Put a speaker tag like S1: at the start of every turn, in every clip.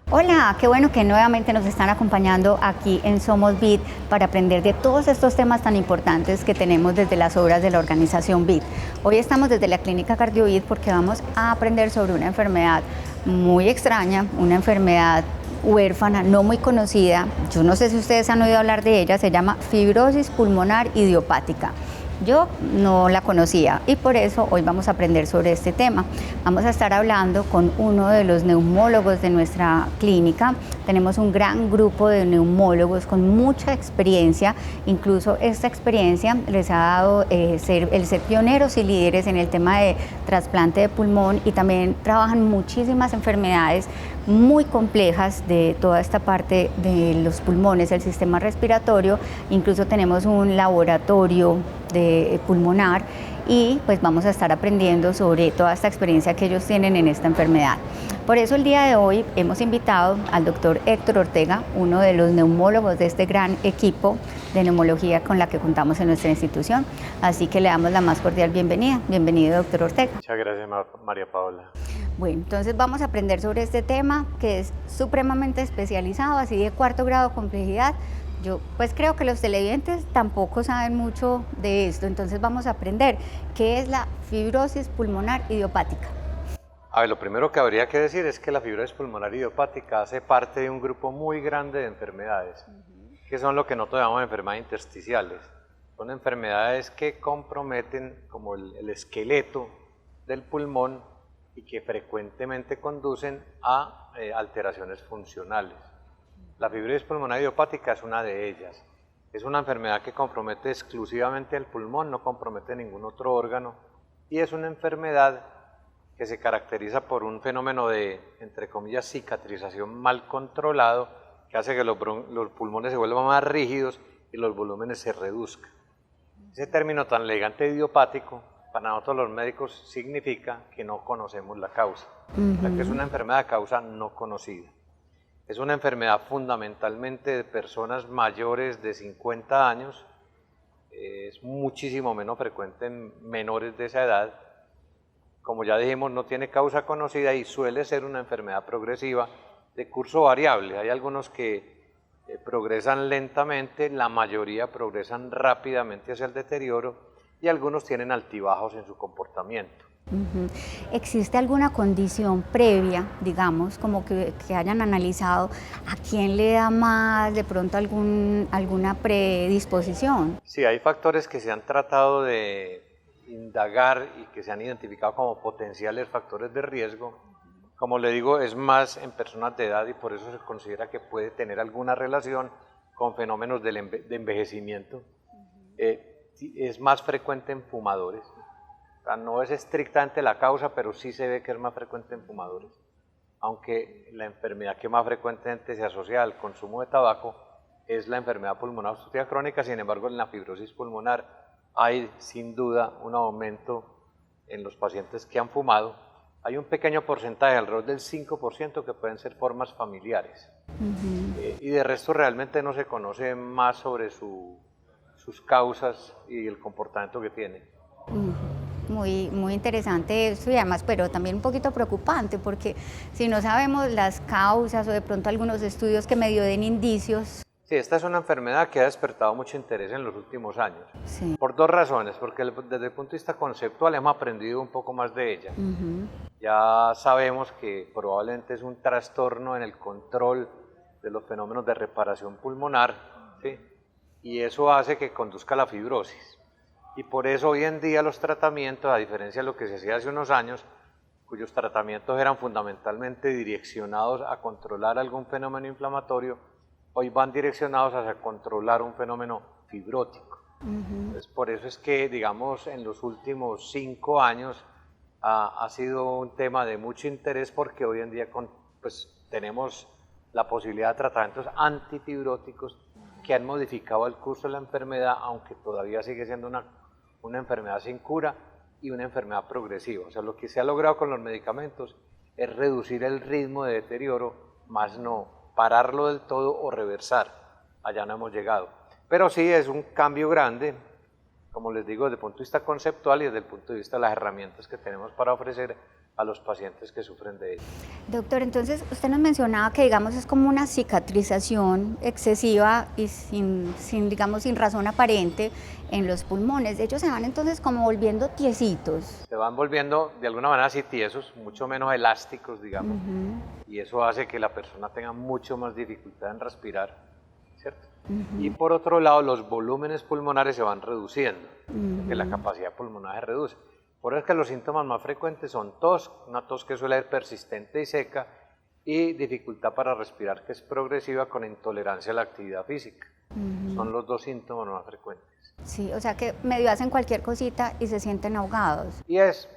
S1: Hola, qué bueno que nuevamente nos están acompañando aquí en Somos BID para aprender de todos estos temas tan importantes que tenemos desde las obras de la organización BID. Hoy estamos desde la clínica CardioBID porque vamos a aprender sobre una enfermedad muy extraña, una enfermedad huérfana, no muy conocida. Yo no sé si ustedes han oído hablar de ella, se llama fibrosis pulmonar idiopática. Yo no la conocía y por eso hoy vamos a aprender sobre este tema. Vamos a estar hablando con uno de los neumólogos de nuestra clínica. Tenemos un gran grupo de neumólogos con mucha experiencia. Incluso esta experiencia les ha dado el ser pioneros y líderes en el tema de trasplante de pulmón, y también trabajan muchísimas enfermedades muy complejas de toda esta parte de los pulmones, el sistema respiratorio. Incluso tenemos un laboratorio de pulmonar y pues vamos a estar aprendiendo sobre toda esta experiencia que ellos tienen en esta enfermedad. Por eso el día de hoy hemos invitado al doctor Héctor Ortega, uno de los neumólogos de este gran equipo de neumología con la que contamos en nuestra institución. Así que le damos la más cordial bienvenida. Bienvenido, doctor Ortega.
S2: Muchas gracias, María Paula.
S1: Bueno, entonces vamos a aprender sobre este tema que es supremamente especializado, así de cuarto grado de complejidad. Yo pues creo que los televidentes tampoco saben mucho de esto, entonces vamos a aprender qué es la fibrosis pulmonar idiopática.
S2: A ver, lo primero que habría que decir es que la fibrosis pulmonar idiopática hace parte de un grupo muy grande de enfermedades, que son lo que nosotros llamamos enfermedades intersticiales. Son enfermedades que comprometen como el esqueleto del pulmón y que frecuentemente conducen a alteraciones funcionales. La fibrosis pulmonar idiopática es una de ellas. Es una enfermedad que compromete exclusivamente el pulmón, no compromete ningún otro órgano, y es una enfermedad que se caracteriza por un fenómeno de, entre comillas, cicatrización mal controlado, que hace que los pulmones se vuelvan más rígidos y los volúmenes se reduzcan. Ese término tan elegante idiopático, para nosotros los médicos, significa que no conocemos la causa, o sea, que es una enfermedad de causa no conocida. Es una enfermedad fundamentalmente de personas mayores de 50 años, es muchísimo menos frecuente en menores de esa edad. Como ya dijimos, no tiene causa conocida y suele ser una enfermedad progresiva de curso variable. Hay algunos que progresan lentamente, la mayoría progresan rápidamente hacia el deterioro y algunos tienen altibajos en su comportamiento.
S1: ¿Existe alguna condición previa, digamos, como que hayan analizado a quién le da más, de pronto alguna predisposición?
S2: Sí, hay factores que se han tratado de indagar y que se han identificado como potenciales factores de riesgo. Como le digo, es más en personas de edad y por eso se considera que puede tener alguna relación con fenómenos de envejecimiento. Es más frecuente en fumadores. O sea, no es estrictamente la causa, pero sí se ve que es más frecuente en fumadores. Aunque la enfermedad que más frecuentemente se asocia al consumo de tabaco es la enfermedad pulmonar obstructiva crónica. Sin embargo, en la fibrosis pulmonar hay sin duda un aumento en los pacientes que han fumado. Hay un pequeño porcentaje, alrededor del 5%, que pueden ser formas familiares. Y de resto realmente no se conoce más sobre sus causas y el comportamiento que tiene.
S1: Muy interesante eso, y además, pero también un poquito preocupante, porque si no sabemos las causas o de pronto algunos estudios que medio den indicios.
S2: Sí, esta es una enfermedad que ha despertado mucho interés en los últimos años,
S1: Sí.
S2: por dos razones, porque desde el punto de vista conceptual hemos aprendido un poco más de ella. Ya sabemos que probablemente es un trastorno en el control de los fenómenos de reparación pulmonar, ¿sí? Y eso hace que conduzca a la fibrosis. Y por eso hoy en día los tratamientos, a diferencia de lo que se hacía hace unos años, cuyos tratamientos eran fundamentalmente direccionados a controlar algún fenómeno inflamatorio, hoy van direccionados hacia controlar un fenómeno fibrótico. Entonces, por eso es que, digamos, en los últimos 5 años ha sido un tema de mucho interés, porque hoy en día pues, tenemos la posibilidad de tratamientos antifibróticos que han modificado el curso de la enfermedad, aunque todavía sigue siendo una enfermedad sin cura y una enfermedad progresiva. O sea, lo que se ha logrado con los medicamentos es reducir el ritmo de deterioro, más no pararlo del todo o reversar. Allá no hemos llegado. Pero sí es un cambio grande. como les digo, desde el punto de vista conceptual y desde el punto de vista de las herramientas que tenemos para ofrecer a los pacientes que sufren de ello.
S1: Doctor, entonces usted nos mencionaba que digamos es como una cicatrización excesiva y sin razón aparente en los pulmones. Ellos se van entonces como volviendo tiesitos.
S2: Se van volviendo de alguna manera así tiesos, mucho menos elásticos, digamos, y eso hace que la persona tenga mucho más dificultad en respirar, ¿cierto? Y por otro lado, los volúmenes pulmonares se van reduciendo, porque la capacidad pulmonar se reduce. Por eso es que los síntomas más frecuentes son tos, una tos que suele ser persistente y seca, y dificultad para respirar que es progresiva con intolerancia a la actividad física. Son los dos síntomas más frecuentes.
S1: Sí, o sea que medio hacen cualquier cosita y se sienten ahogados.
S2: Y es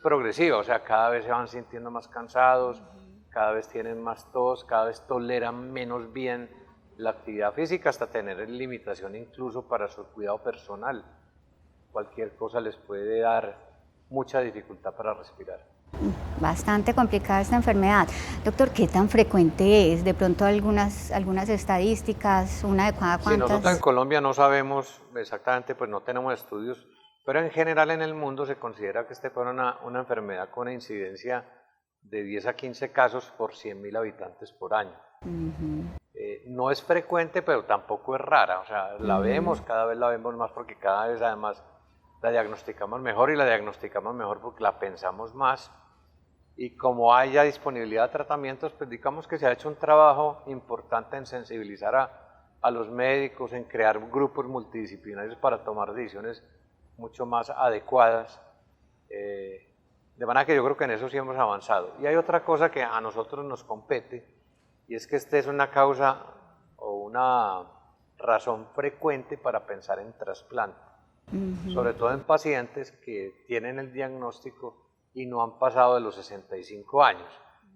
S2: progresiva, o sea, cada vez se van sintiendo más cansados, cada vez tienen más tos, cada vez toleran menos bien la actividad física, hasta tener limitación incluso para su cuidado personal. Cualquier cosa les puede dar mucha dificultad para respirar.
S1: Bastante complicada esta enfermedad. Doctor, ¿qué tan frecuente es? De pronto algunas estadísticas, una de cada cuántas.
S2: Sí, nosotros en Colombia no sabemos exactamente, pues no tenemos estudios, pero en general en el mundo se considera que esta fue una enfermedad con una incidencia de 10 a 15 casos por 100.000 habitantes por año. No es frecuente, pero tampoco es rara, o sea, la vemos, cada vez la vemos más porque cada vez además la diagnosticamos mejor y la diagnosticamos mejor porque la pensamos más, y como haya disponibilidad de tratamientos, pues digamos que se ha hecho un trabajo importante en sensibilizar a los médicos, en crear grupos multidisciplinarios para tomar decisiones mucho más adecuadas, de manera que yo creo que en eso sí hemos avanzado. Y hay otra cosa que a nosotros nos compete, y es que esta es una causa o una razón frecuente para pensar en trasplante, sobre todo en pacientes que tienen el diagnóstico y no han pasado de los 65 años.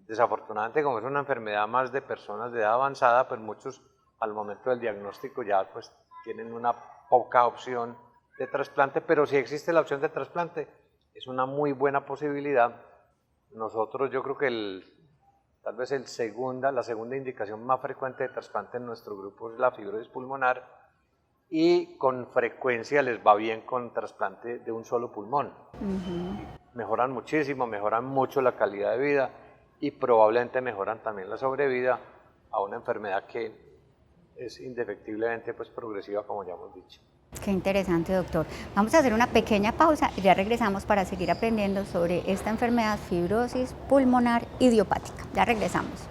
S2: Desafortunadamente, como es una enfermedad más de personas de edad avanzada, pues muchos al momento del diagnóstico ya pues tienen una poca opción de trasplante, pero si existe la opción de trasplante, es una muy buena posibilidad. Nosotros, yo creo que tal vez la segunda indicación más frecuente de trasplante en nuestro grupo es la fibrosis pulmonar, y con frecuencia les va bien con trasplante de un solo pulmón. Mejoran muchísimo, mejoran mucho la calidad de vida y probablemente mejoran también la sobrevida a una enfermedad que es indefectiblemente pues progresiva, como ya hemos dicho.
S1: Qué interesante, doctor. Vamos a hacer una pequeña pausa y ya regresamos para seguir aprendiendo sobre esta enfermedad, fibrosis pulmonar idiopática. Ya regresamos.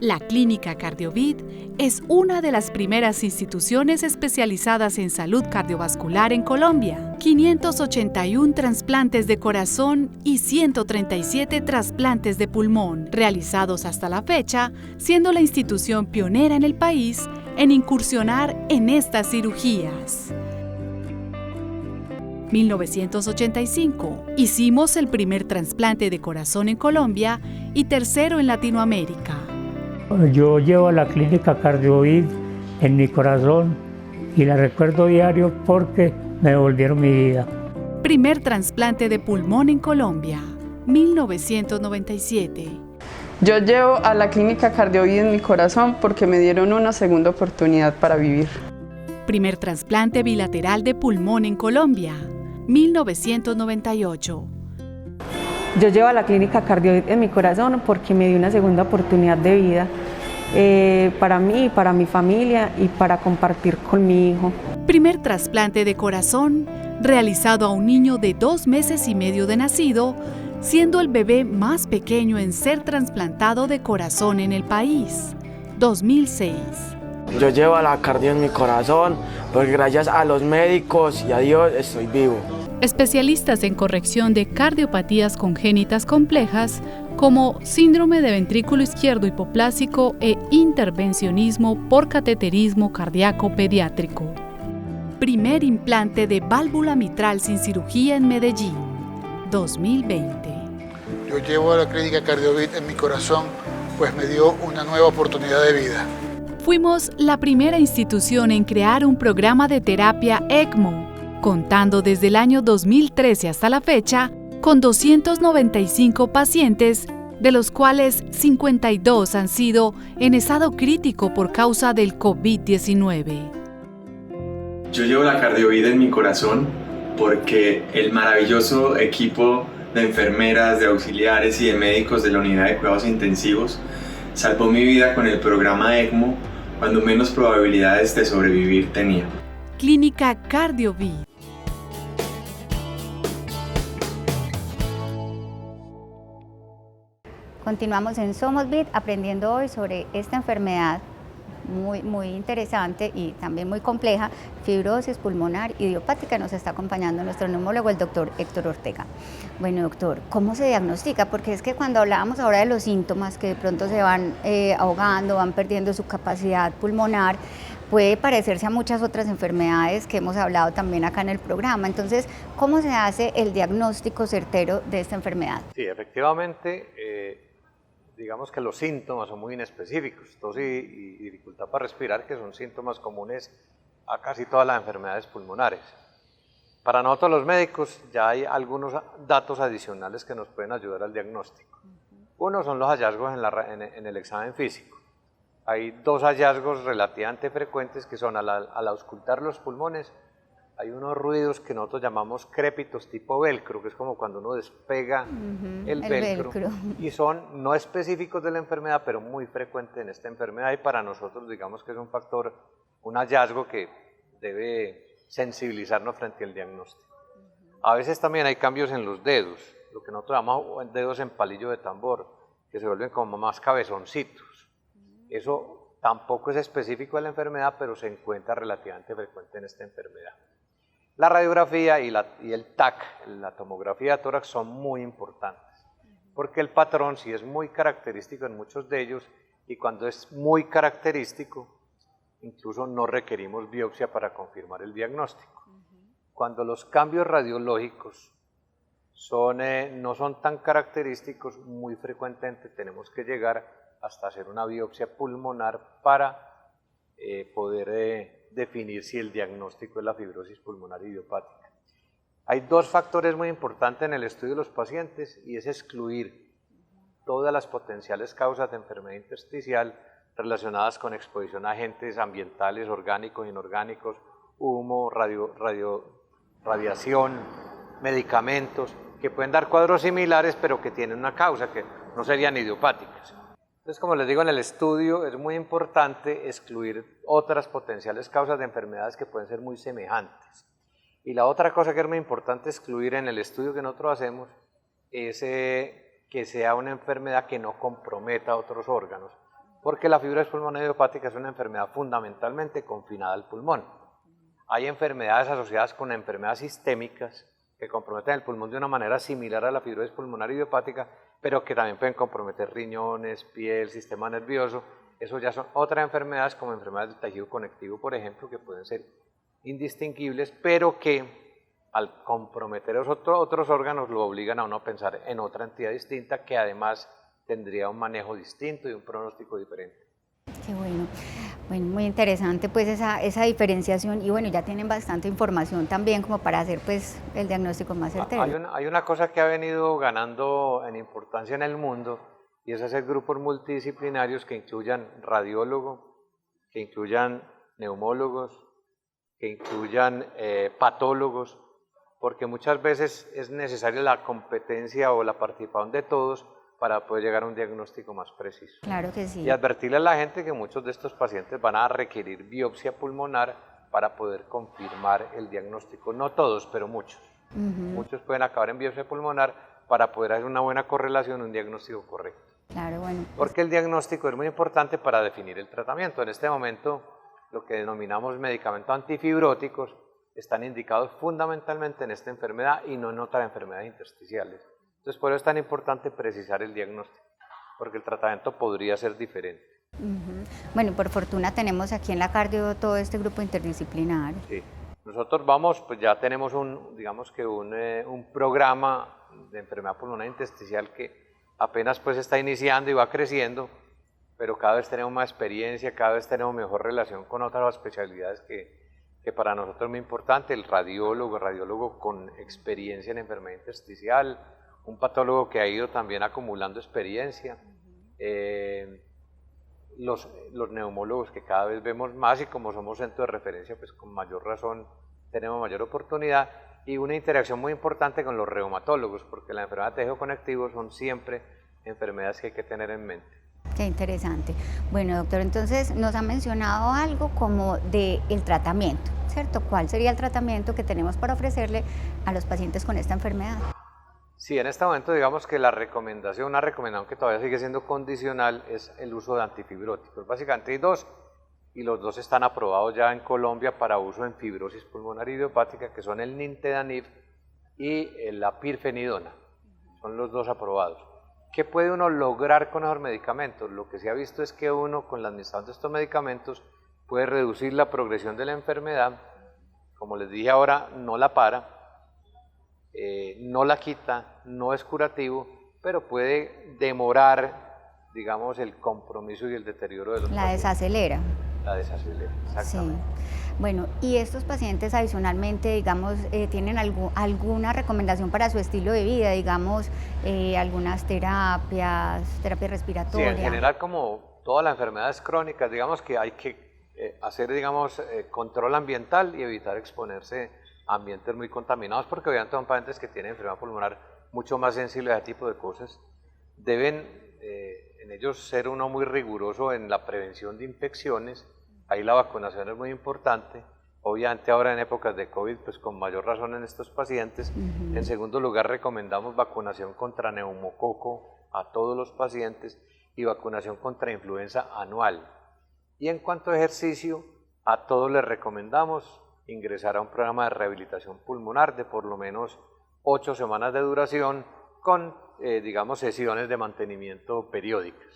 S3: La Clínica CardioVit es una de las primeras instituciones especializadas en salud cardiovascular en Colombia. 581 trasplantes de corazón y 137 trasplantes de pulmón realizados hasta la fecha, siendo la institución pionera en el país en incursionar en estas cirugías. 1985. Hicimos el primer trasplante de corazón en Colombia y tercero en Latinoamérica.
S4: Yo llevo a la Clínica CardioVit en mi corazón y la recuerdo diario porque me devolvieron mi vida.
S3: Primer trasplante de pulmón en Colombia, 1997.
S5: Yo llevo a la Clínica CardioVit en mi corazón porque me dieron una segunda oportunidad para vivir.
S3: Primer trasplante bilateral de pulmón en Colombia, 1998.
S6: Yo llevo a la Clínica CardioVit en mi corazón porque me dio una segunda oportunidad de vida para mí, para mi familia y para compartir con mi hijo.
S3: Primer trasplante de corazón realizado a un niño de 2 meses y medio de nacido, siendo el bebé más pequeño en ser trasplantado de corazón en el país, 2006.
S7: Yo llevo a la cardio en mi corazón porque gracias a los médicos y a Dios estoy vivo.
S3: Especialistas en corrección de cardiopatías congénitas complejas como síndrome de ventrículo izquierdo hipoplásico e intervencionismo por cateterismo cardíaco pediátrico. Primer implante de válvula mitral sin cirugía en Medellín, 2020.
S8: Yo llevo a la Clínica CardioVit en mi corazón, pues me dio una nueva oportunidad de vida.
S3: Fuimos la primera institución en crear un programa de terapia ECMO, contando desde el año 2013 hasta la fecha con 295 pacientes de los cuales 52 han sido en estado crítico por causa del COVID-19.
S9: Yo llevo la Cardiovid en mi corazón porque el maravilloso equipo de enfermeras, de auxiliares y de médicos de la unidad de cuidados intensivos salvó mi vida con el programa ECMO cuando menos probabilidades de sobrevivir tenía.
S3: Clínica Cardiovid.
S1: Continuamos en Somos Vid aprendiendo hoy sobre esta enfermedad muy interesante y también muy compleja, fibrosis pulmonar idiopática. Nos está acompañando nuestro neumólogo, el doctor Héctor Ortega. Bueno, doctor, ¿cómo se diagnostica? Porque es que cuando hablábamos ahora de los síntomas que de pronto se van ahogando, van perdiendo su capacidad pulmonar, puede parecerse a muchas otras enfermedades que hemos hablado también acá en el programa. Entonces, ¿cómo se hace el diagnóstico certero de esta enfermedad?
S2: Sí, efectivamente, digamos que los síntomas son muy inespecíficos, tos y dificultad para respirar, que son síntomas comunes a casi todas las enfermedades pulmonares. Para nosotros los médicos ya hay algunos datos adicionales que nos pueden ayudar al diagnóstico. Uno son los hallazgos en el examen físico. Hay dos hallazgos relativamente frecuentes que son al auscultar los pulmones, hay unos ruidos que nosotros llamamos crépitos tipo velcro, que es como cuando uno despega el velcro, y son no específicos de la enfermedad, pero muy frecuentes en esta enfermedad, y para nosotros digamos que es un factor, un hallazgo que debe sensibilizarnos frente al diagnóstico. A veces también hay cambios en los dedos, lo que nosotros llamamos dedos en palillo de tambor, que se vuelven como más cabezoncitos. Eso tampoco es específico de la enfermedad, pero se encuentra relativamente frecuente en esta enfermedad. La radiografía y el TAC, la tomografía de tórax, son muy importantes, porque el patrón sí es muy característico en muchos de ellos, y cuando es muy característico, incluso no requerimos biopsia para confirmar el diagnóstico. Cuando los cambios radiológicos no son tan característicos, muy frecuentemente tenemos que llegar hasta hacer una biopsia pulmonar para poder definir si el diagnóstico es la fibrosis pulmonar idiopática. Hay dos factores muy importantes en el estudio de los pacientes, y es excluir todas las potenciales causas de enfermedad intersticial relacionadas con exposición a agentes ambientales, orgánicos, inorgánicos, humo, radiación, medicamentos, que pueden dar cuadros similares pero que tienen una causa que no serían idiopáticas. Entonces, como les digo, en el estudio es muy importante excluir otras potenciales causas de enfermedades que pueden ser muy semejantes. Y la otra cosa que es muy importante excluir en el estudio que nosotros hacemos es que sea una enfermedad que no comprometa otros órganos, porque la fibrosis pulmonar idiopática es una enfermedad fundamentalmente confinada al pulmón. Hay enfermedades asociadas con enfermedades sistémicas que comprometen el pulmón de una manera similar a la fibrosis pulmonar idiopática, pero que también pueden comprometer riñones, piel, sistema nervioso. Eso ya son otras enfermedades, como enfermedades del tejido conectivo, por ejemplo, que pueden ser indistinguibles, pero que al comprometer otros órganos lo obligan a uno a pensar en otra entidad distinta que además tendría un manejo distinto y un pronóstico diferente.
S1: Qué bueno. Bueno, muy interesante pues esa diferenciación, y bueno, ya tienen bastante información también como para hacer pues el diagnóstico más certero.
S2: Hay una cosa que ha venido ganando en importancia en el mundo, y es hacer grupos multidisciplinarios que incluyan radiólogos, que incluyan neumólogos, que incluyan patólogos, porque muchas veces es necesaria la competencia o la participación de todos para poder llegar a un diagnóstico más preciso.
S1: Claro que sí.
S2: Y advertirle a la gente que muchos de estos pacientes van a requerir biopsia pulmonar para poder confirmar el diagnóstico. No todos, pero muchos. Muchos pueden acabar en biopsia pulmonar para poder hacer una buena correlación, un diagnóstico correcto.
S1: Claro, bueno.
S2: Porque el diagnóstico es muy importante para definir el tratamiento. En este momento, lo que denominamos medicamentos antifibróticos están indicados fundamentalmente en esta enfermedad y no en otras enfermedades intersticiales. Entonces, por eso es tan importante precisar el diagnóstico, porque el tratamiento podría ser diferente.
S1: Bueno, por fortuna tenemos aquí en la cardio todo este grupo interdisciplinar.
S2: Sí, nosotros pues ya tenemos un programa de enfermedad pulmonar intersticial que apenas pues está iniciando y va creciendo, pero cada vez tenemos más experiencia, cada vez tenemos mejor relación con otras especialidades que para nosotros es muy importante, el radiólogo con experiencia en enfermedad intersticial, un patólogo que ha ido también acumulando experiencia, los neumólogos que cada vez vemos más y como somos centro de referencia, pues con mayor razón tenemos mayor oportunidad, y una interacción muy importante con los reumatólogos, porque la enfermedad de tejido conectivo son siempre enfermedades que hay que tener en mente.
S1: Qué interesante. Bueno, doctor, entonces nos ha mencionado algo como del tratamiento, ¿cierto? ¿Cuál sería el tratamiento que tenemos para ofrecerle a los pacientes con esta enfermedad?
S2: Sí, en este momento digamos que una recomendación que todavía sigue siendo condicional es el uso de antifibróticos. Básicamente hay dos, y los dos están aprobados ya en Colombia para uso en fibrosis pulmonar idiopática, que son el nintedanib y la pirfenidona. Son los dos aprobados. ¿Qué puede uno lograr con esos medicamentos? Lo que se ha visto es que uno, con la administración de estos medicamentos, puede reducir la progresión de la enfermedad. Como les dije ahora, no la para, no la quita, no es curativo, pero puede demorar, digamos, el compromiso y el deterioro de los pacientes.
S1: Desacelera.
S2: La desacelera, exactamente.
S1: Sí. Bueno, y estos pacientes adicionalmente, digamos, ¿tienen alguna recomendación para su estilo de vida? Digamos, algunas terapia respiratoria.
S2: Sí, en general, como todas las enfermedades crónicas, digamos que hay que hacer, digamos, control ambiental y evitar exponerse a ambientes muy contaminados, porque obviamente son pacientes que tienen enfermedad pulmonar mucho más sensibles a ese tipo de cosas. Deben en ellos ser uno muy riguroso en la prevención de infecciones. Ahí la vacunación es muy importante, obviamente ahora en épocas de COVID, pues con mayor razón en estos pacientes. En segundo lugar, recomendamos vacunación contra neumococo a todos los pacientes y vacunación contra influenza anual. Y en cuanto a ejercicio, a todos les recomendamos ingresar a un programa de rehabilitación pulmonar de por lo menos 8 semanas de duración con, digamos, sesiones de mantenimiento periódicas.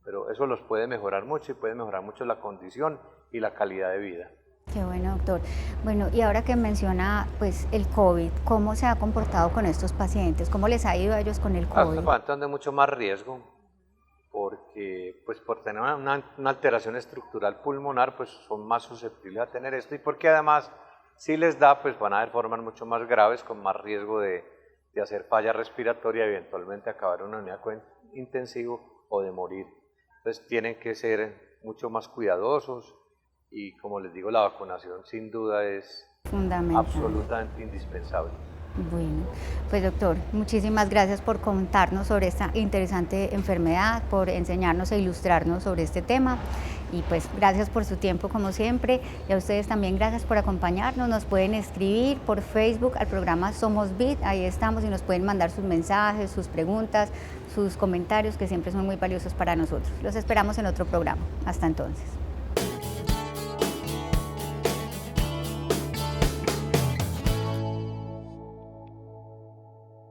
S2: Pero eso los puede mejorar mucho y puede mejorar mucho la condición y la calidad de vida.
S1: Qué bueno, doctor. Bueno, y ahora que menciona pues el COVID, ¿cómo se ha comportado con estos pacientes? ¿Cómo les ha ido a ellos con el COVID?
S2: Estos pacientes han de mucho más riesgo porque pues por tener una alteración estructural pulmonar pues son más susceptibles a tener esto, y porque además si les da pues van a haber formas mucho más graves con más riesgo de hacer falla respiratoria y eventualmente acabar en una unidad intensivo o de morir. Entonces tienen que ser mucho más cuidadosos y, como les digo, la vacunación sin duda es absolutamente indispensable.
S1: Bueno, pues doctor, muchísimas gracias por contarnos sobre esta interesante enfermedad, por enseñarnos e ilustrarnos sobre este tema, y pues gracias por su tiempo como siempre, y a ustedes también gracias por acompañarnos. Nos pueden escribir por Facebook al programa Somos BID, ahí estamos, y nos pueden mandar sus mensajes, sus preguntas, sus comentarios, que siempre son muy valiosos para nosotros. Los esperamos en otro programa. Hasta entonces.